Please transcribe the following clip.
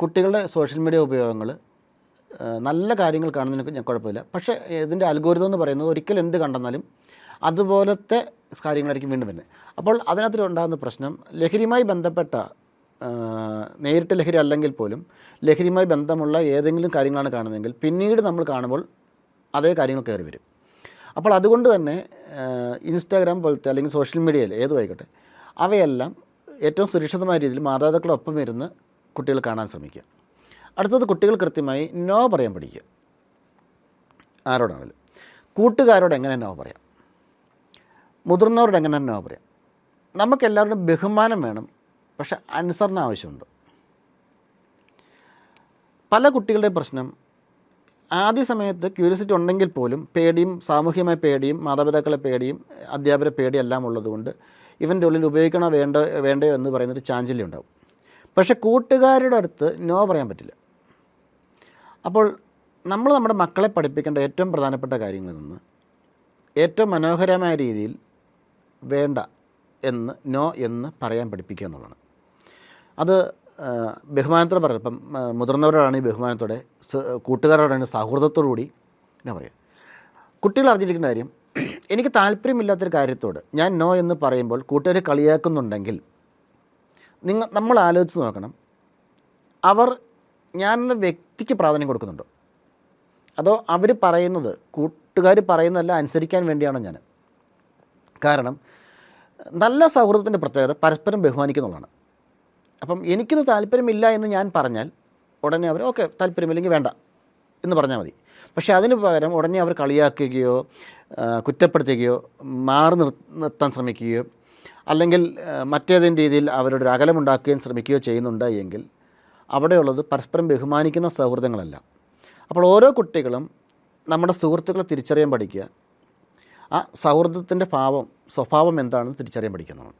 കുട്ടികളുടെ social media ഉപയോഗങ്ങൾ നല്ല കാര്യങ്ങൾ കാണുന്നതിനൊക്കെ ഞാൻ കുഴപ്പമില്ല. പക്ഷേ ഇതിൻ്റെ അൽഗോരിതം എന്ന് പറയുന്നത് ഒരിക്കൽ എന്ത് കണ്ടെന്നാലും അതുപോലത്തെ കാര്യങ്ങളായിരിക്കും വീണ്ടും വരുന്നത്. അപ്പോൾ അതിനകത്തുണ്ടാകുന്ന പ്രശ്നം ലഹരിയുമായി ബന്ധപ്പെട്ട നേരിട്ട് ലഹരി അല്ലെങ്കിൽ പോലും ലഹരിയുമായി ബന്ധമുള്ള ഏതെങ്കിലും കാര്യങ്ങളാണ് കാണുന്നതെങ്കിൽ പിന്നീട് നമ്മൾ കാണുമ്പോൾ അതേ കാര്യങ്ങൾ കയറി വരും. അപ്പോൾ അതുകൊണ്ട് തന്നെ ഇൻസ്റ്റാഗ്രാം പോലത്തെ അല്ലെങ്കിൽ സോഷ്യൽ മീഡിയയിൽ ഏതുമായിക്കോട്ടെ അവയെല്ലാം ഏറ്റവും സുരക്ഷിതമായ രീതിയിൽ മാതാപിതാക്കളൊപ്പം ഇരുന്ന് കുട്ടികൾ കാണാൻ ശ്രമിക്കുക. അടുത്തത് കുട്ടികൾ കൃത്യമായി നോ പറയാൻ പഠിക്കുക. ആരോടാണെങ്കിലും കൂട്ടുകാരോട് എങ്ങനെ നോ പറയാം, മുതിർന്നവരോട് എങ്ങനെ നോ പറയാം. നമുക്കെല്ലാവരുടെയും ബഹുമാനം വേണം, പക്ഷെ അനുസരണ ആവശ്യമുണ്ട്. പല കുട്ടികളുടെയും പ്രശ്നം ആദ്യ സമയത്ത് ക്യൂരിയോസിറ്റി ഉണ്ടെങ്കിൽ പോലും പേടിയും സാമൂഹികമായ പേടിയും മാതാപിതാക്കളെ പേടിയും അധ്യാപകരെ പേടിയും എല്ലാം ഉള്ളതുകൊണ്ട് ഇവൻ്റെ ഉള്ളിൽ ഉപയോഗിക്കണോ വേണ്ടയോ എന്ന് പറയുന്നൊരു ചാഞ്ചല്യം ഉണ്ടാവും. പക്ഷേ കൂട്ടുകാരുടെ അടുത്ത് നോ പറയാൻ പറ്റില്ല. അപ്പോൾ നമ്മൾ നമ്മുടെ മക്കളെ പഠിപ്പിക്കേണ്ട ഏറ്റവും പ്രധാനപ്പെട്ട കാര്യങ്ങളിൽ നിന്ന് ഏറ്റവും മനോഹരമായ രീതിയിൽ വേണ്ട എന്ന് നോ എന്ന് പറയാൻ പഠിപ്പിക്കുക എന്നുള്ളതാണ്. അത് ബഹുമാനത്തോടെ പറയാം. ഇപ്പം മുതിർന്നവരോടാണ് ഈ ബഹുമാനത്തോടെ, കൂട്ടുകാരോടാണ് സൗഹൃദത്തോടു കൂടി എന്നാ പറയുക. കുട്ടികൾ അറിഞ്ഞിരിക്കുന്ന കാര്യം, എനിക്ക് താല്പര്യമില്ലാത്തൊരു കാര്യത്തോട് ഞാൻ നോ എന്ന് പറയുമ്പോൾ കൂട്ടുകാരെ കളിയാക്കുന്നുണ്ടെങ്കിൽ നമ്മൾ ആലോചിച്ച് നോക്കണം, ഞാനെന്ന വ്യക്തിക്ക് പ്രാധാന്യം കൊടുക്കുന്നുണ്ടോ, അതോ അവർ പറയുന്നത് കൂട്ടുകാർ പറയുന്നതല്ല അനുസരിക്കാൻ വേണ്ടിയാണോ ഞാൻ. കാരണം നല്ല സൗഹൃദത്തിൻ്റെ പ്രത്യേകത പരസ്പരം ബഹുമാനിക്കുന്നുള്ളതാണ്. അപ്പം എനിക്കിത് താല്പര്യമില്ല എന്ന് ഞാൻ പറഞ്ഞാൽ ഉടനെ അവർ ഓക്കെ താല്പര്യമില്ലെങ്കിൽ വേണ്ട എന്ന് പറഞ്ഞാൽ മതി. പക്ഷേ അതിന് പകരം ഉടനെ അവർ കളിയാക്കുകയോ കുറ്റപ്പെടുത്തുകയോ മാറി നിർത്താൻ ശ്രമിക്കുകയോ അല്ലെങ്കിൽ മറ്റേതെങ്കിലും രീതിയിൽ അവരുടെ ഒരു അകലമുണ്ടാക്കുകയും ശ്രമിക്കുകയോ ചെയ്യുന്നുണ്ട് എങ്കിൽ അവിടെയുള്ളത് പരസ്പരം ബഹുമാനിക്കുന്ന സൗഹൃദങ്ങളല്ല. അപ്പോൾ ഓരോ കുട്ടികളും നമ്മുടെ സുഹൃത്തുക്കളെ തിരിച്ചറിയാൻ പഠിക്കുക, ആ സൗഹൃദത്തിൻ്റെ സ്വഭാവം എന്താണെന്ന് തിരിച്ചറിയാൻ പഠിക്കുന്നതാണ്.